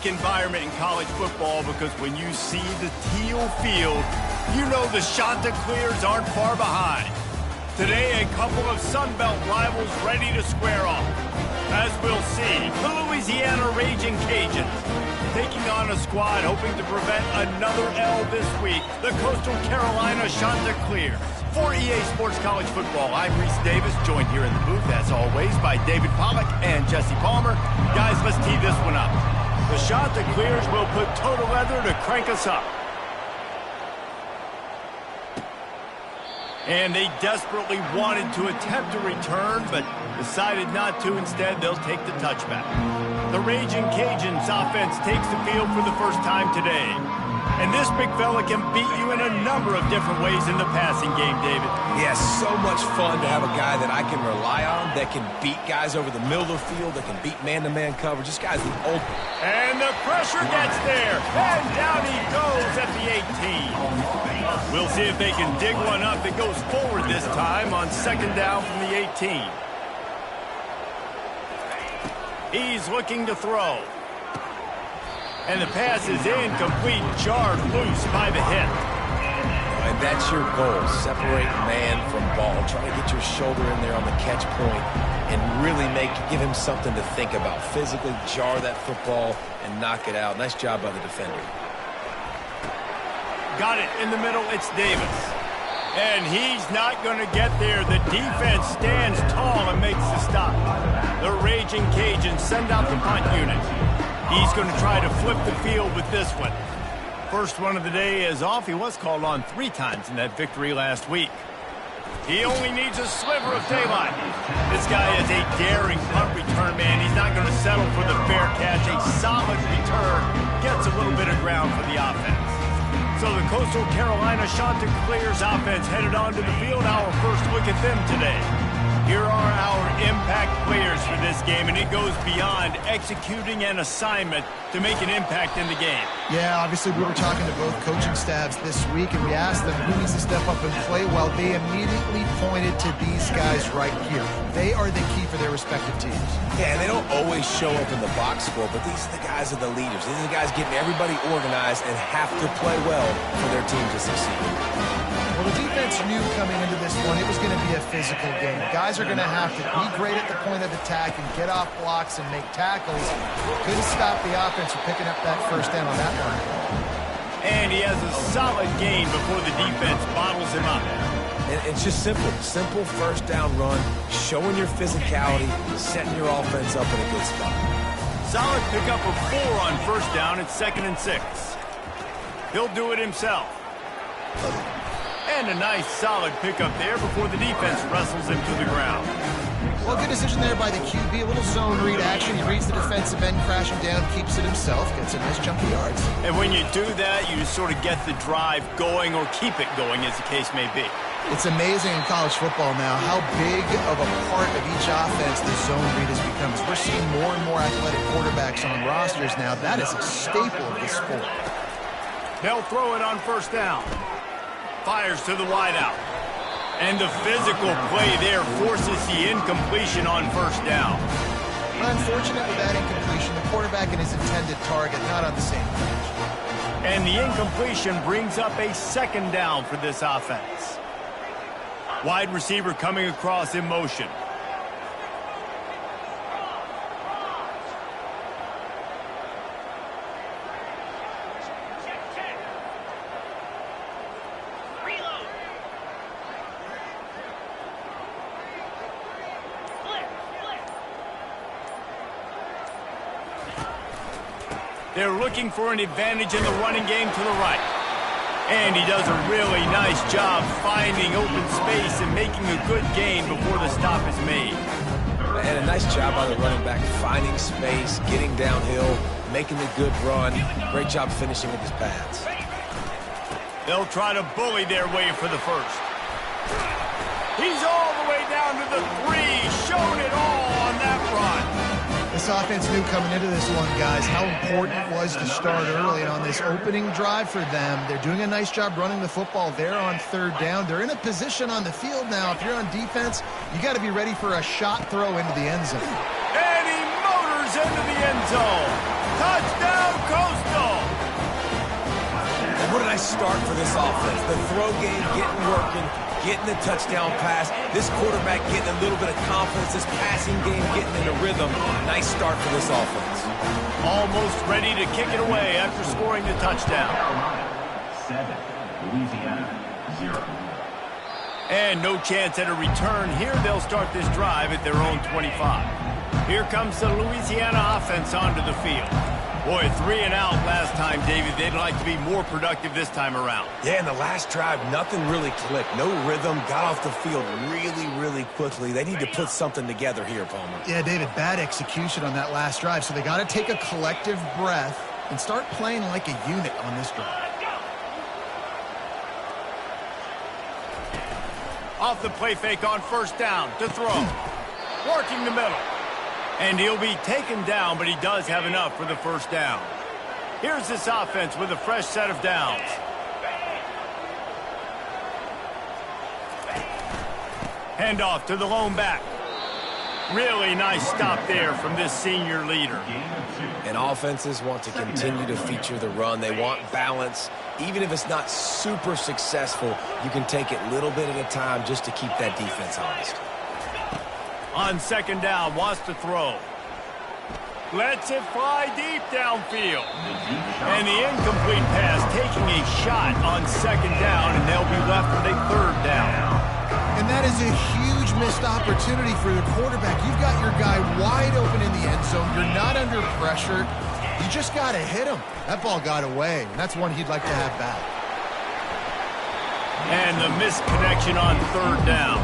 environment in college football because when you see the teal field, you know the Chanticleers aren't far behind. Today, a couple of Sun Belt rivals ready to square off. As we'll see, the Louisiana Raging Cajuns taking on a squad hoping to prevent another L this week, the Coastal Carolina Chanticleers. For EA Sports College Football, I'm Reese Davis, joined here in the booth, as always, by David Pollack and Jesse Palmer. Guys, let's tee this one up. The Chanticleers will put total leather to crank us up. And they desperately wanted to attempt a return, but decided not to. Instead, they'll take the touchback. The Raging Cajuns offense takes the field for the first time today. And this big fella can beat you in a number of different ways in the passing game, David. Yeah, so much fun to have a guy that I can rely on, that can beat guys over the middle of the field, that can beat man-to-man coverage. This guy's the ultimate. And the pressure gets there. And down he goes at the 18. We'll see if they can dig one up. It goes forward this time on second down from the 18. He's looking to throw. And the pass is incomplete, jarred loose by the hit. And that's your goal, separate man from ball. Try to get your shoulder in there on the catch point and really give him something to think about. Physically jar that football and knock it out. Nice job by the defender. Got it in the middle, it's Davis. And he's not going to get there. The defense stands tall and makes the stop. The Raging Cajuns send out the punt unit. He's going to try to flip the field with this one. First one of the day is off. He was called on 3 times in that victory last week. He only needs a sliver of daylight. This guy is a daring punt return man. He's not going to settle for the fair catch. A solid return gets a little bit of ground for the offense. So the Coastal Carolina Chanticleers offense headed onto the field. Our first look at them today. Here are our impact players for this game, and it goes beyond executing an assignment to make an impact in the game. Yeah, obviously we were talking to both coaching staffs this week, and we asked them who needs to step up and play well. They immediately pointed to these guys right here. They are the key for their respective teams. Yeah, and they don't always show up in the box score, but these are the guys that are the leaders. These are the guys getting everybody organized and have to play well for their team to succeed. Well, the defense knew coming into this one it was going to be a physical game. Guys are going to have to be great at the point of attack and get off blocks and make tackles. Couldn't stop the offense from picking up that first down on that one. And he has a solid gain before the defense bottles him up. And it's just simple. Simple first down run, showing your physicality, setting your offense up in a good spot. Solid pickup of 4 on first down. It's 2nd and 6. He'll do it himself. And a nice, solid pickup there before the defense wrestles him to the ground. Well, good decision there by the QB. A little zone read action. He reads the defensive end crashing down, keeps it himself, gets a nice chunk of yards. And when you do that, you sort of get the drive going or keep it going, as the case may be. It's amazing in college football now how big of a part of each offense the zone read has become. As we're seeing more and more athletic quarterbacks on rosters now. That is a staple of the sport. They'll throw it on first down. Fires to the wideout. And the physical play there forces the incompletion on first down. Unfortunate with that incompletion, the quarterback and his intended target not on the same page. And the incompletion brings up a 2nd down for this offense. Wide receiver coming across in motion. They're looking for an advantage in the running game to the right. And he does a really nice job finding open space and making a good gain before the stop is made. And a nice job by the running back, finding space, getting downhill, making the good run. Great job finishing with his pads. They'll try to bully their way for the first. He's all the way down to the 3, showing it all on that run. This offense knew coming into this one, guys, how important it was to start early. And on this opening drive for them, they're doing a nice job running the football. They're on 3rd down. They're in a position on the field now. If you're on defense, you got to be ready for a shot throw into the end zone. And he motors into the end zone. Touchdown, start for this offense. The throw game getting working, getting the touchdown pass. This quarterback getting a little bit of confidence. This passing game getting in a rhythm. Nice start for this offense. Almost ready to kick it away after scoring the touchdown. 7, Louisiana 0. And no chance at a return here. They'll start this drive at their own 25. Here comes the Louisiana offense onto the field. Boy, 3 and out last time, David. They'd like to be more productive this time around. Yeah, in the last drive, nothing really clicked. No rhythm, got off the field really, really quickly. They need to put something together here, Palmer. Yeah, David, bad execution on that last drive, so they got to take a collective breath and start playing like a unit on this drive. Off the play fake on first down to throw. Working the middle. And he'll be taken down, but he does have enough for the first down. Here's this offense with a fresh set of downs. Handoff to the lone back. Really nice stop there from this senior leader. And offenses want to continue to feature the run. They want balance. Even if it's not super successful, you can take it little bit at a time just to keep that defense honest. On second down, wants to throw. Lets it fly deep downfield. And the incomplete pass taking a shot on second down, and they'll be left with a third down. And that is a huge missed opportunity for the quarterback. You've got your guy wide open in the end zone. You're not under pressure. You just got to hit him. That ball got away, and that's one he'd like to have back. And the missed connection on third down.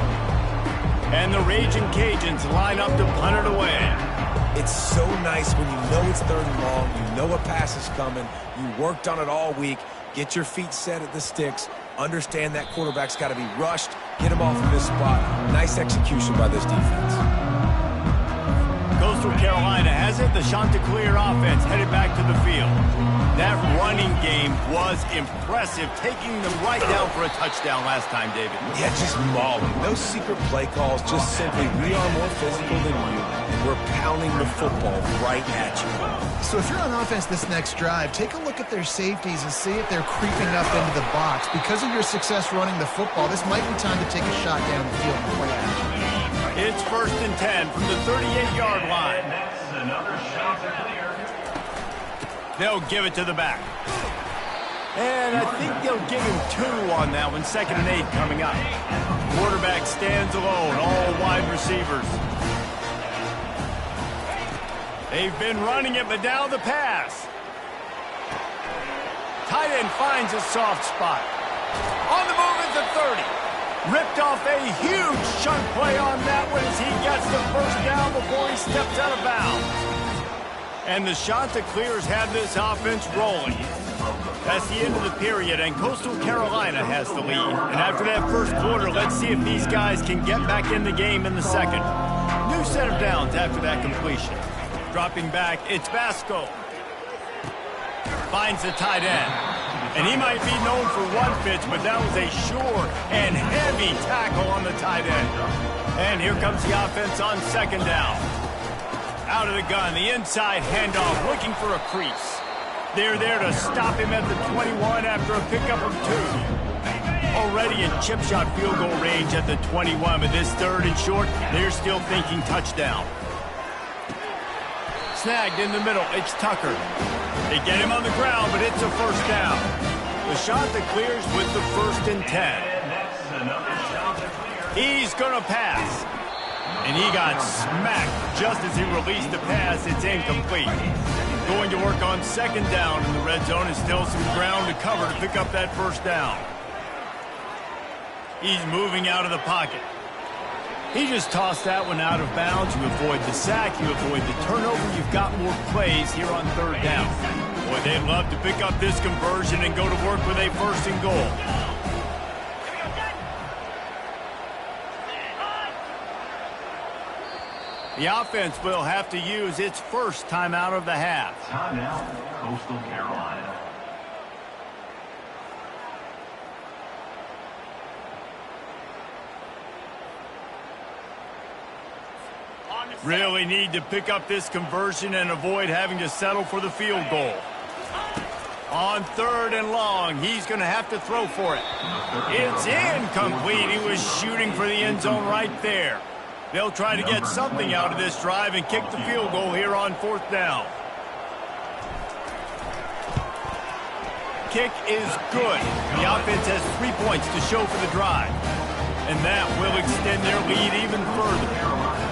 And the Raging Cajuns line up to punt it away. It's so nice when you know it's third and long, you know a pass is coming, you worked on it all week, get your feet set at the sticks, understand that quarterback's got to be rushed, get him off of this spot. Nice execution by this defense. Coastal Carolina has it. The Chanticleer offense headed back to the field. That running game was impressive, taking them right down for a touchdown last time, David. Yeah, just mauling. No secret play calls, just simply we are more physical than you, and we're pounding the football right at you. So if you're on offense this next drive, take a look at their safeties and see if they're creeping up into the box. Because of your success running the football, this might be time to take a shot down the field and play action. It's 1st and 10 from the 38-yard line. Another shot to clear. They'll give it to the back. And I think they'll give him 2 on that one. 2nd and 8 coming up. Quarterback stands alone, all wide receivers. They've been running it, but now the pass. Tight end finds a soft spot. On the move at the 30. Ripped off a huge chunk play on that one as he gets the first down before he steps out of bounds. And the Chanticleers have this offense rolling. That's the end of the period, and Coastal Carolina has the lead. And after that first quarter, let's see if these guys can get back in the game in the second. New set of downs after that completion. Dropping back, it's Vasco. Finds the tight end. And he might be known for one pitch, but that was a sure and heavy tackle on the tight end. And here comes the offense on second down. Out of the gun, the inside handoff, looking for a crease. They're there to stop him at the 21 after a pickup of 2. Already in chip shot field goal range at the 21, but this third and short, they're still thinking touchdown. Snagged in the middle, it's Tucker. They get him on the ground, but it's a first down. The Chanticleers with the 1st and 10. He's going to pass. And he got smacked just as he released the pass. It's incomplete. Going to work on second down in the red zone, and still some ground to cover to pick up that first down. He's moving out of the pocket. He just tossed that one out of bounds. You avoid the sack, you avoid the turnover. You've got more plays here on third down. Boy, they'd love to pick up this conversion and go to work with a 1st and goal. The offense will have to use its first timeout of the half. Timeout, Coastal Carolina. Really need to pick up this conversion and avoid having to settle for the field goal. On 3rd and long, he's going to have to throw for it. It's incomplete. He was shooting for the end zone right there. They'll try to get something out of this drive and kick the field goal here on 4th down. Kick is good. The offense has 3 points to show for the drive. And that will extend their lead even further.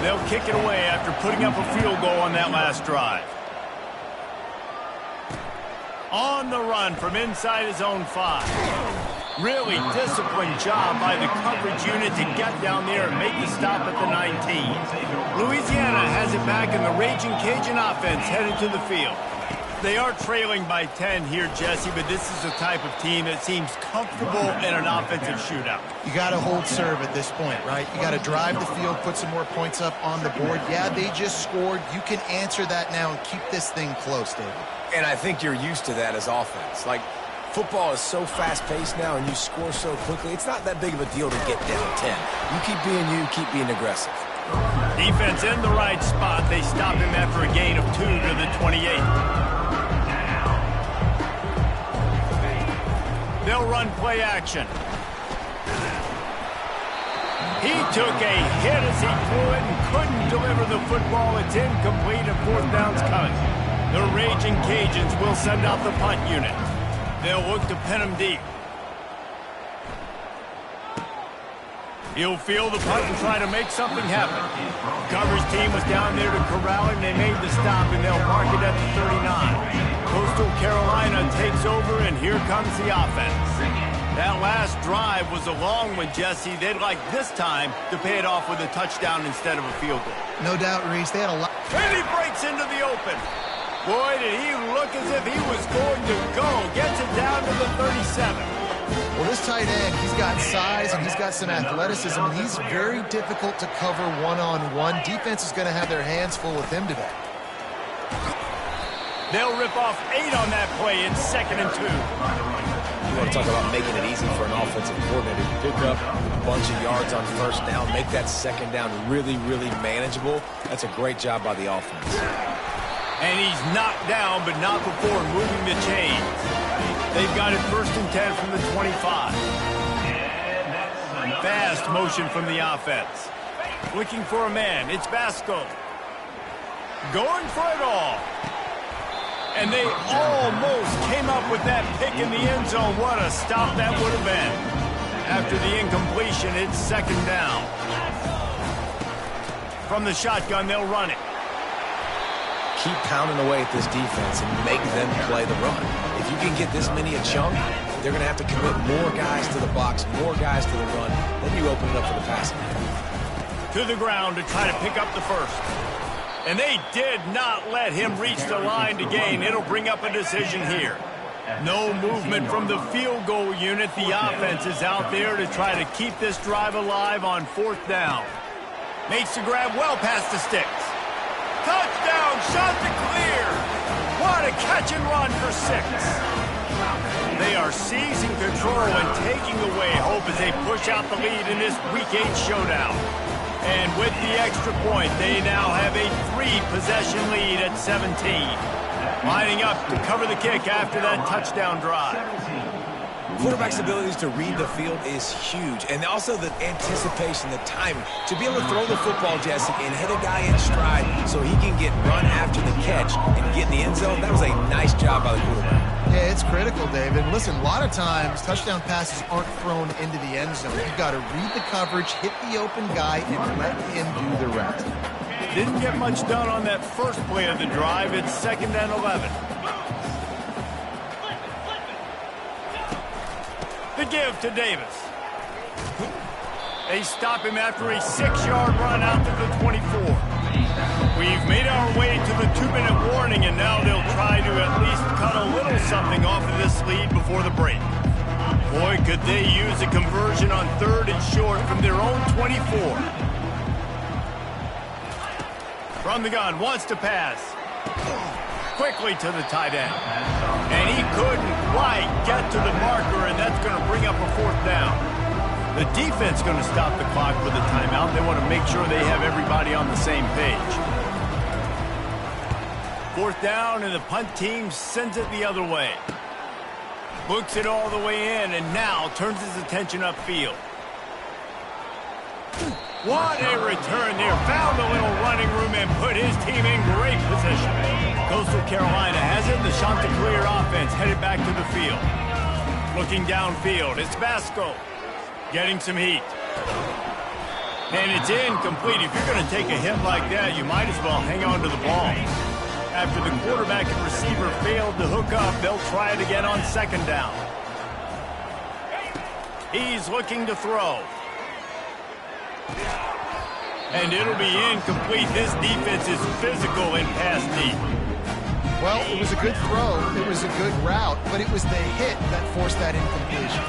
They'll kick it away after putting up a field goal on that last drive. On the run from inside his own 5. Really disciplined job by the coverage unit to get down there and make the stop at the 19. Louisiana has it back in the Raging Cajun offense headed to the field. They are trailing by 10 here, Jesse, but this is the type of team that seems comfortable in an offensive shootout. You got to hold serve at this point, right? You got to drive the field, put some more points up on the board. Yeah, they just scored. You can answer that now and keep this thing close, David. And I think you're used to that as offense. Like, football is so fast-paced now and you score so quickly, it's not that big of a deal to get down 10. You keep being aggressive. Defense in the right spot. They stop him after a gain of 2 to the 28. They'll run play action. He took a hit as he threw it and couldn't deliver the football. It's incomplete and 4th down's coming. The Raging Cajuns will send out the punt unit. They'll look to pin him deep. He'll field the punt and try to make something happen. Coverage team was down there to corral him. They made the stop, and they'll park it at the 39. Coastal Carolina takes over, and here comes the offense. That last drive was a long one, Jesse. They'd like this time to pay it off with a touchdown instead of a field goal. No doubt, Reese. They had a lot. And he breaks into the open. Boy, did he look as if he was going to go. Gets it down to the 37. Well, this tight end, he's got size and he's got some athleticism, and he's very difficult to cover one-on-one. Defense is going to have their hands full with him today. They'll rip off 8 on that play. It's 2nd and 2. You want to talk about making it easy for an offensive coordinator to pick up a bunch of yards on 1st down, make that 2nd down really, really manageable. That's a great job by the offense. And he's knocked down, but not before moving the chains. They've got it 1st and 10 from the 25. Fast motion from the offense. Looking for a man. It's Basco. Going for it all. And they almost came up with that pick in the end zone. What a stop that would have been. After the incompletion, it's 2nd down. From the shotgun, they'll run it. Keep pounding away at this defense and make them play the run. If you can get this many a chunk, they're going to have to commit more guys to the box, more guys to the run. Then you open it up for the passing. To the ground to try to pick up the 1st. And they did not let him reach the line to gain. It'll bring up a decision here. No movement from the field goal unit. The offense is out there to try to keep this drive alive on 4th down. Makes the grab well past the sticks. Touchdown, shot to clear. What a catch and run for 6. They are seizing control and taking away hope as they push out the lead in this Week 8 showdown. And with the extra point, they now have a 3-possession lead at 17. Lining up to cover the kick after that touchdown drive. Quarterback's abilities to read the field is huge, and also the anticipation, the timing. To be able to throw the football, Jesse, and hit a guy in stride so he can get run after the catch and get in the end zone, that was a nice job by the quarterback. Yeah, it's critical, David. Listen, a lot of times touchdown passes aren't thrown into the end zone. You've got to read the coverage, hit the open guy, and let him do the rest. Didn't get much done on that first play of the drive. It's 2nd and 11. The give to Davis. They stop him after a 6-yard run out to the 24. We've made our way to the 2-minute warning, and now they'll try to at least cut a little something off of this lead before the break. Boy, could they use a conversion on 3rd and short from their own 24. From the gun, wants to pass. Quickly to the tight end. And he couldn't quite get to the marker, and that's going to bring up a 4th down. The defense going to stop the clock with a timeout. They want to make sure they have everybody on the same page. 4th down, and the punt team sends it the other way. Books it all the way in and now turns his attention upfield. What a return there. Found a little running room and put his team in great position. Coastal Carolina has it. The Chanticleer offense headed back to the field. Looking downfield, it's Basco getting some heat. And it's incomplete. If you're going to take a hit like that, you might as well hang on to the ball. After the quarterback and receiver failed to hook up, they'll try it again on second down. He's looking to throw. And it'll be incomplete. This defense is physical in pass deep. Well, it was a good throw. It was a good route, but it was the hit that forced that incompletion.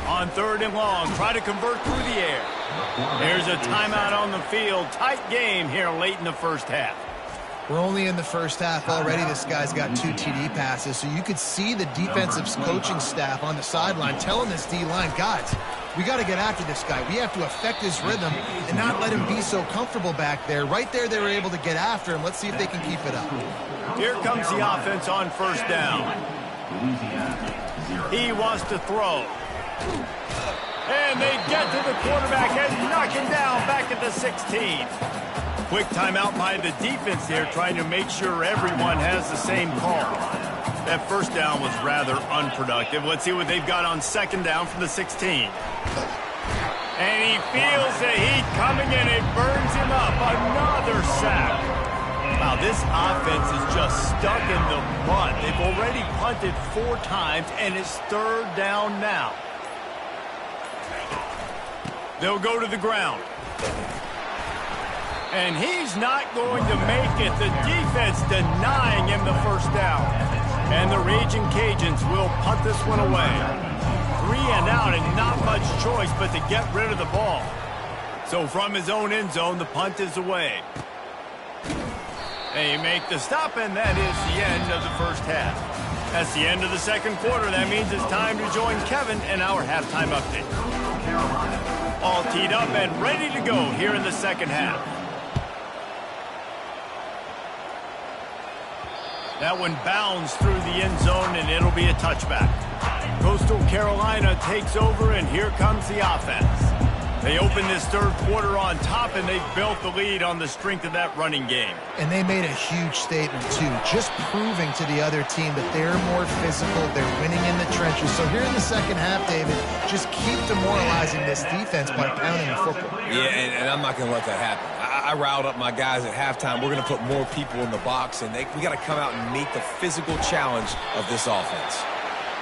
On third and long, try to convert through the air. There's a timeout on the field. Tight game here late in the first half. We're only in the first half already. This guy's got 2 TD passes, so you could see the defensive coaching staff on the sideline telling this D-line, guys, we got to get after this guy. We have to affect his rhythm and not let him be so comfortable back there. Right there, they were able to get after him. Let's see if they can keep it up. Here comes the offense on first down. He wants to throw. And they get to the quarterback and knock him down back at the 16. Quick timeout by the defense there, trying to make sure everyone has the same call. That first down was rather unproductive. Let's see what they've got on second down from the 16. And he feels the heat coming in. It burns him up. Another sack. Wow, this offense is just stuck in the mud. They've already punted 4 times, and it's third down now. They'll go to the ground. And he's not going to make it. The defense denying him the first down. And the Raging Cajuns will punt this one away. 3 and out and not much choice but to get rid of the ball. So from his own end zone, the punt is away. They make the stop, and that is the end of the first half. That's the end of the second quarter. That means it's time to join Kevin in our halftime update. All teed up and ready to go here in the second half. That one bounds through the end zone, and it'll be a touchback. Coastal Carolina takes over, and here comes the offense. They open this third quarter on top, and they've built the lead on the strength of that running game. And they made a huge statement, too, just proving to the other team that they're more physical, they're winning in the trenches. So here in the second half, David, just keep demoralizing this defense by pounding the football. Yeah, and I'm not going to let that happen. I riled up my guys at halftime. We're going to put more people in the box, and we got to come out and meet the physical challenge of this offense.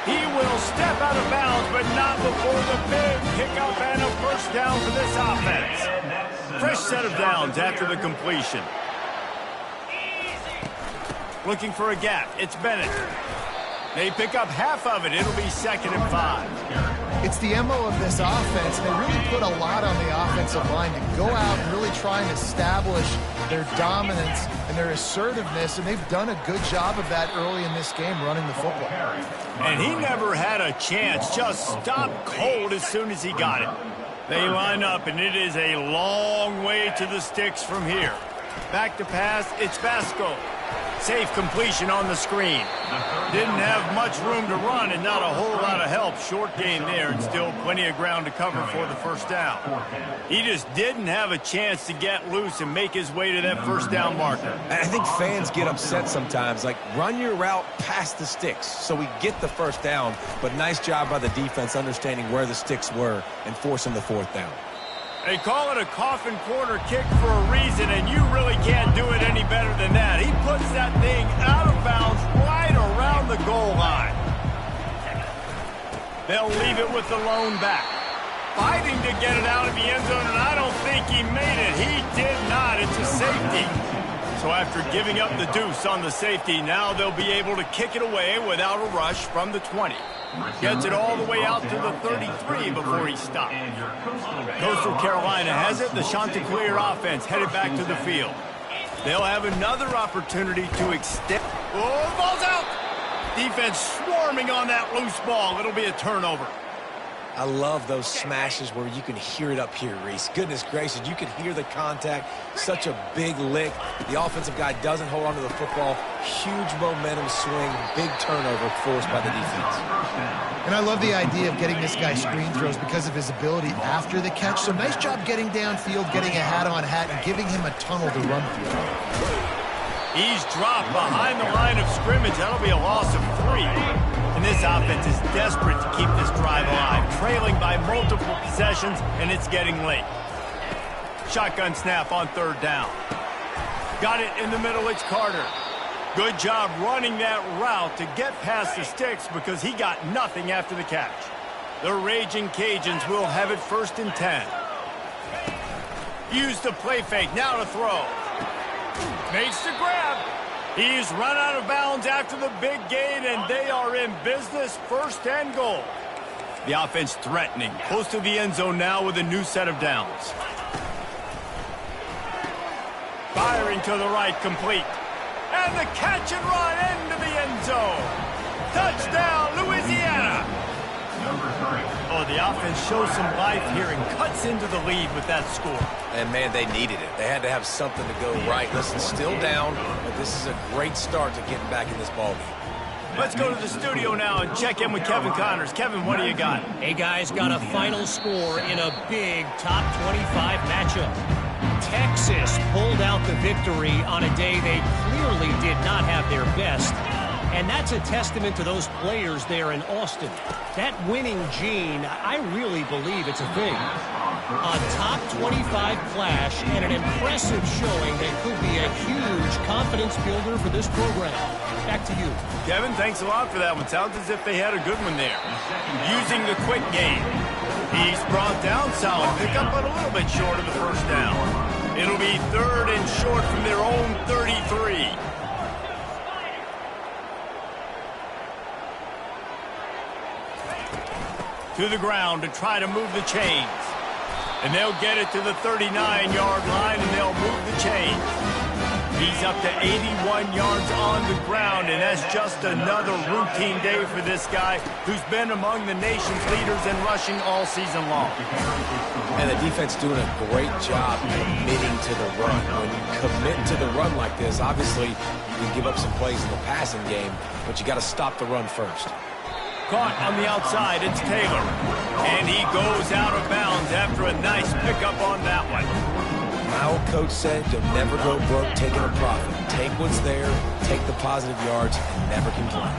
He will step out of bounds, but not before the big pickup and a first down for this offense. Fresh set of downs after the completion. Looking for a gap. It's Bennett. They pick up half of it. It'll be 2nd and 5. It's the MO of this offense. They really put a lot on the offensive line to go out and really try and establish their dominance and their assertiveness, and they've done a good job of that early in this game running the football. And he never had a chance. Just stopped cold as soon as he got it. They line up, and it is a long way to the sticks from here. Back to pass, it's Basco. Safe completion on the screen. Didn't have much room to run and not a whole lot of help. Short gain there and still plenty of ground to cover for the first down. He just didn't have a chance to get loose and make his way to that first down marker. I think fans get upset sometimes, like run your route past the sticks so we get the first down, but nice job by the defense understanding where the sticks were and forcing the 4th down. They call it a coffin corner kick for a reason, and you really can't do it any better than that. He puts that thing out of bounds right around the goal line. They'll leave it with the lone back. Fighting to get it out of the end zone, and I don't think he made it. He did not. It's a safety. So after giving up the deuce on the safety, now they'll be able to kick it away without a rush from the 20. Gets it all the way out to the 33 before he stopped. Coastal Carolina has it. The Chanticleer offense headed back to the field. They'll have another opportunity to extend. Oh, the ball's out! Defense swarming on that loose ball. It'll be a turnover. I love those smashes where you can hear it up here, Reese. Goodness gracious, you can hear the contact. Such a big lick. The offensive guy doesn't hold on to the football. Huge momentum swing, big turnover forced by the defense. And I love the idea of getting this guy screen throws because of his ability after the catch. So nice job getting downfield, getting a hat-on-hat, and giving him a tunnel to run through. He's dropped behind the line of scrimmage. That'll be a loss of 3. And this offense is desperate to keep this drive alive, trailing by multiple possessions, and it's getting late. Shotgun snap on 3rd down. Got it in the middle, it's Carter. Good job running that route to get past the sticks because he got nothing after the catch. The Raging Cajuns will have it 1st and 10. Use the play fake, now to throw. Makes the grab. He's run out of bounds after the big gain, and they are in business, 1st and goal. The offense threatening, close to the end zone now with a new set of downs. Firing to the right, complete. And the catch and run into the end zone. Touchdown, Louisiana. Number 3. Oh, the offense shows some life here and cuts into the lead with that score. And, man, they needed it. They had to have something to go right. Listen, still down, but this is a great start to getting back in this ballgame. Let's go to the studio now and check in with Kevin Connors. Kevin, what do you got? Hey, guys, got a final score in a big top 25 matchup. Texas pulled out the victory on a day they clearly did not have their best. And that's a testament to those players there in Austin. That winning gene, I really believe it's a thing. A top 25 clash and an impressive showing that could be a huge confidence builder for this program. Back to you. Kevin, thanks a lot for that one. Sounds as if they had a good one there. Using the quick game. He's brought down, solid pickup, but a little bit short of the 1st down. It'll be 3rd and short from their own 33. To the ground to try to move the chains. And they'll get it to the 39-yard line, and they'll move the chains. He's up to 81 yards on the ground, and that's just another routine day for this guy who's been among the nation's leaders in rushing all season long. And the defense doing a great job committing to the run. When you commit to the run like this, obviously you can give up some plays in the passing game, but you got to stop the run first. Caught on the outside, it's Taylor. And he goes out of bounds after a nice pickup on that one. My old coach said you'll never go broke taking a profit. Take what's there, take the positive yards, and never complain.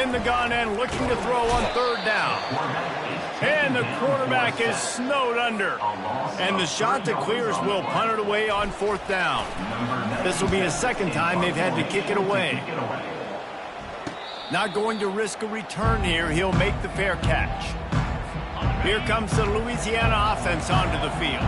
In the gun and looking to throw on 3rd down. And the quarterback is snowed under. And the shot that clears will punt it away on 4th down. This will be the 2nd time they've had to kick it away. Not going to risk a return here. He'll make the fair catch. Here comes the Louisiana offense onto the field.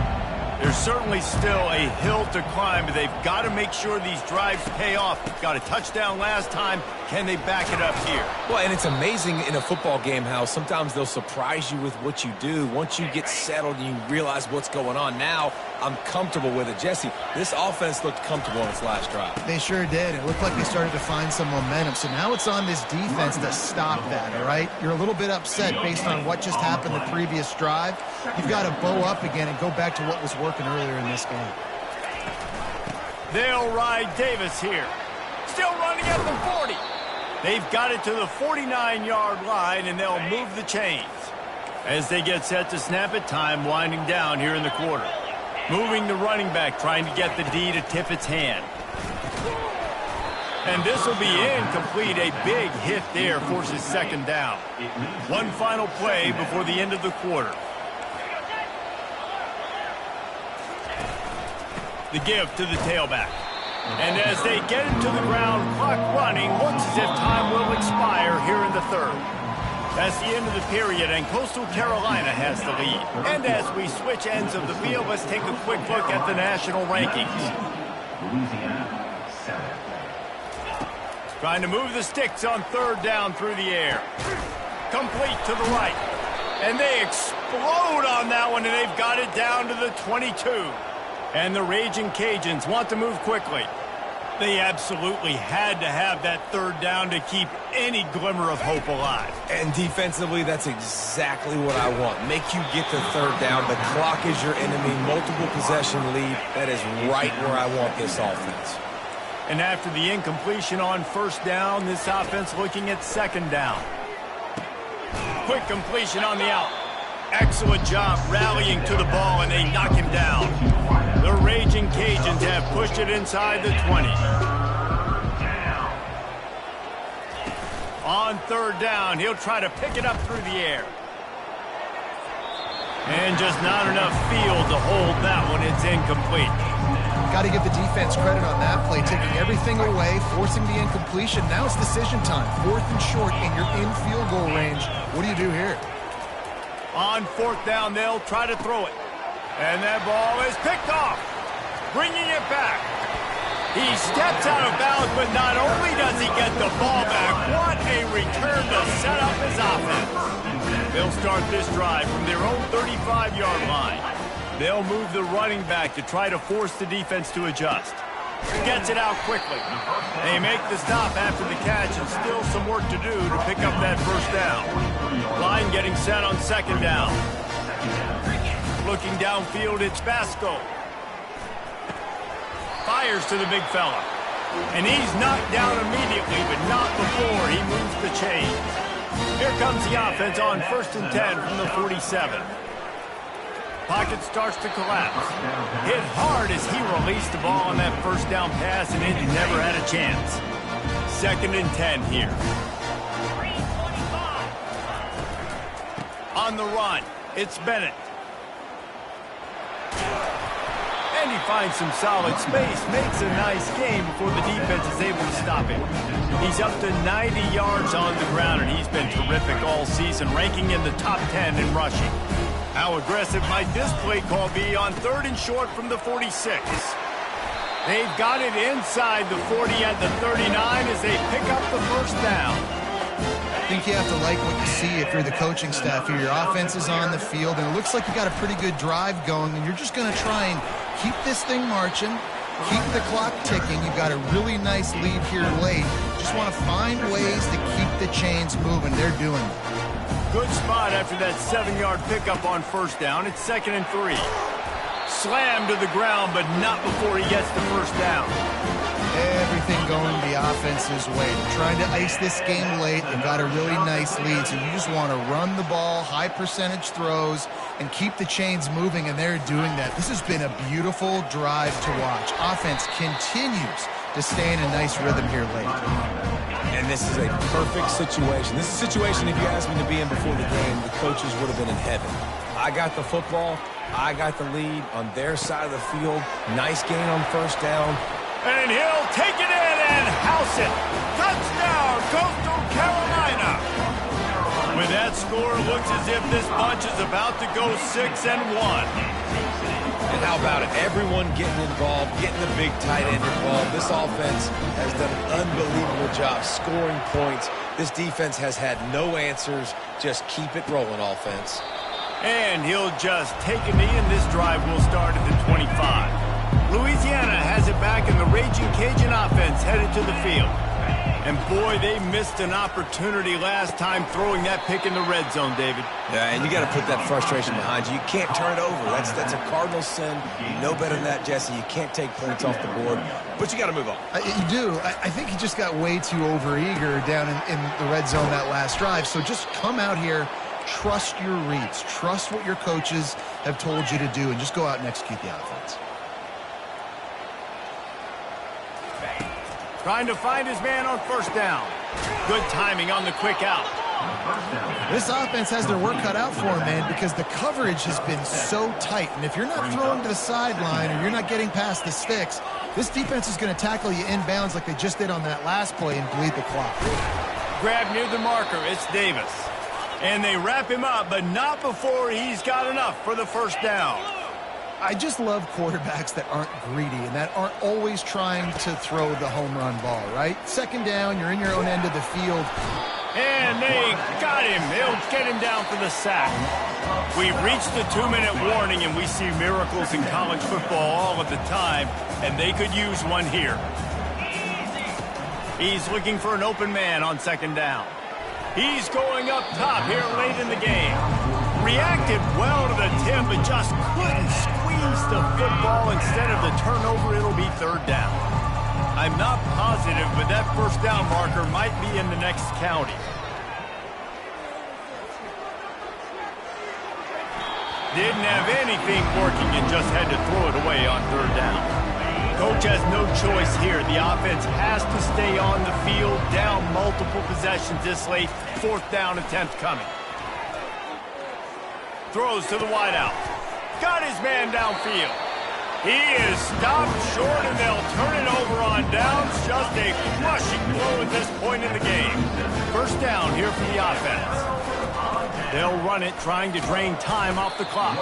There's certainly still a hill to climb, but they've got to make sure these drives pay off. Got a touchdown last time. Can they back it up here? Well, and it's amazing in a football game how sometimes they'll surprise you with what you do. Once you get settled and you realize what's going on, now I'm comfortable with it. Jesse, this offense looked comfortable on its last drive. They sure did. It looked like they started to find some momentum. So now it's on this defense to stop that, all right? You're a little bit upset based on what just happened the previous drive. You've got to bow up again and go back to what was working earlier in this game. They'll ride Davis here. Still running at the 40. They've got it to the 49-yard line, and they'll move the chains. As they get set to snap it, time winding down here in the quarter. Moving the running back, trying to get the D to tip its hand. And this will be incomplete. A big hit there forces 2nd down. One final play before the end of the quarter. The give to the tailback. And as they get him to the ground, clock running, looks as if time will expire here in the 3rd. That's the end of the period, and Coastal Carolina has the lead. And as we switch ends of the field, let's take a quick look at the national rankings. Louisiana, 7. Trying to move the sticks on 3rd down through the air. Complete to the right. And they explode on that one, and they've got it down to the 22. And the Raging Cajuns want to move quickly. They absolutely had to have that third down to keep any glimmer of hope alive. And defensively, that's exactly what I want. Make you get the third down. The clock is your enemy. Multiple possession lead. That is right where I want this offense. And after the incompletion on first down, this offense looking at second down. Quick completion on the out. Excellent job rallying to the ball, and they knock him down. The Raging Cajuns have pushed it inside the 20. On third down, he'll try to pick it up through the air. And just not enough field to hold that one. It's incomplete. Got to give the defense credit on that play, taking everything away, forcing the incompletion. Now it's decision time. 4th and short, and you're in field goal range. What do you do here? On fourth down, they'll try to throw it. And that ball is picked off, bringing it back. He steps out of bounds, but not only does he get the ball back, what a return to set up his offense. They'll start this drive from their own 35-yard line. They'll move the running back to try to force the defense to adjust. Gets it out quickly. They make the stop after the catch, and still some work to do to pick up that first down. Line getting set on second down. Looking downfield, it's Basco. Fires to the big fella. And he's knocked down immediately, but not before he moves the chains. Here comes the offense on 1st and 10 from the 47. Pocket starts to collapse. Hit hard as he released the ball on that first down pass, and it never had a chance. 2nd and 10 here. On the run, it's Bennett. And he finds some solid space, makes a nice game before the defense is able to stop him. He's up to 90 yards on the ground, and he's been terrific all season, ranking in the top 10 in rushing. How aggressive might this play call be on 3rd and short from the 46? They've got it inside the 40 at the 39 as they pick up the first down. I think you have to like what you see if you're the coaching staff here. Your offense is on the field, and it looks like you got a pretty good drive going, and you're just going to try and keep this thing marching, keep the clock ticking. You've got a really nice lead here late. Just want to find ways to keep the chains moving. They're doing it. Good spot after that 7-yard pickup on first down. It's 2nd and 3. Slammed to the ground, but not before he gets the first down. Everything going the offense's way. They're trying to ice this game late. They've got a really nice lead, so you just want to run the ball, high percentage throws, and keep the chains moving, and they're doing that. This has been a beautiful drive to watch. Offense continues to stay in a nice rhythm here late. And this is a perfect situation. This is a situation, if you asked me to be in before the game, the coaches would have been in heaven. I got the football. I got the lead on their side of the field. Nice gain on first down. And he'll take it in and house it. Touchdown, Coastal Carolina. With that score, it looks as if this bunch is about to go 6-1. And how about it? Everyone getting involved, getting the big tight end involved. This offense has done an unbelievable job scoring points. This defense has had no answers. Just keep it rolling, offense. And he'll just take a knee, and this drive will start at the 25. Louisiana has it back, and the Raging Cajun offense headed to the field. And boy, they missed an opportunity last time throwing that pick in the red zone, David. Yeah, and you got to put that frustration behind you. You can't turn it over. That's a cardinal sin. You know better than that, Jesse. You can't take points off the board, but you got to move on. You do. I think he just got way too overeager down in the red zone that last drive. So just come out here, trust your reads, trust what your coaches have told you to do, and just go out and execute the offense. Trying to find his man on first down. Good timing on the quick out. This offense has their work cut out for them, man, because the coverage has been so tight. And if you're not throwing to the sideline or you're not getting past the sticks, this defense is going to tackle you inbounds like they just did on that last play and bleed the clock. Grab near the marker. It's Davis. And they wrap him up, but not before he's got enough for the first down. I just love quarterbacks that aren't greedy and that aren't always trying to throw the home run ball, right? Second down, you're in your own end of the field. And they got him. They'll get him down for the sack. We've reached the 2-minute warning, and we see miracles in college football all of the time, and they could use one here. He's looking for an open man on second down. He's going up top here late in the game. Reacted well to the tip, but just couldn't squeeze the football. Instead of the turnover, it'll be third down. I'm not positive, but that first down marker might be in the next county. Didn't have anything working and just had to throw it away on third down. Coach has no choice here. The offense has to stay on the field, down multiple possessions this late. Fourth down attempt coming. Throws to the wideout. Got his man downfield. He is stopped short, and they'll turn it over on downs. Just a crushing blow at this point in the game. First down here for the offense. They'll run it, trying to drain time off the clock.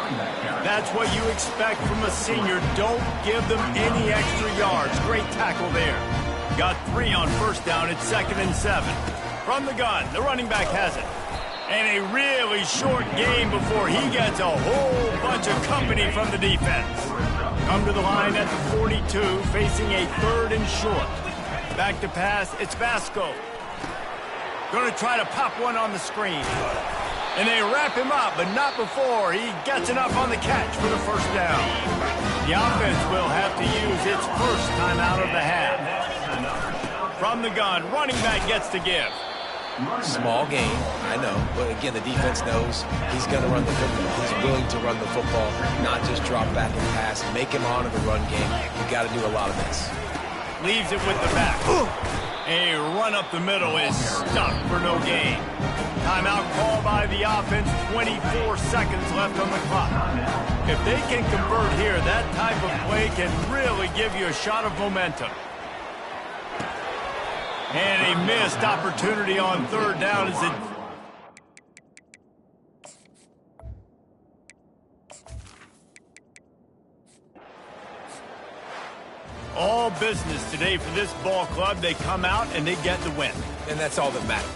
That's what you expect from a senior. Don't give them any extra yards. Great tackle there. Got 3 on first down at 2nd and 7. From the gun, the running back has it. And a really short game before he gets a whole bunch of company from the defense. Come to the line at the 42, facing a 3rd and short. Back to pass, it's Vasco. Going to try to pop one on the screen. And they wrap him up, but not before he gets enough on the catch for the first down. The offense will have to use its first time out of the half. From the gun, running back gets to give. Small game, I know, but again, the defense knows he's going to run the football. He's willing to run the football, not just drop back and pass, make him honor the run game. You got to do a lot of this. Leaves it with the back. A run up the middle is stuck for no gain. Timeout call by the offense, 24 seconds left on the clock. If they can convert here, that type of play can really give you a shot of momentum. And a missed opportunity on third down as it... All business today for this ball club. They come out and they get the win. And that's all that matters.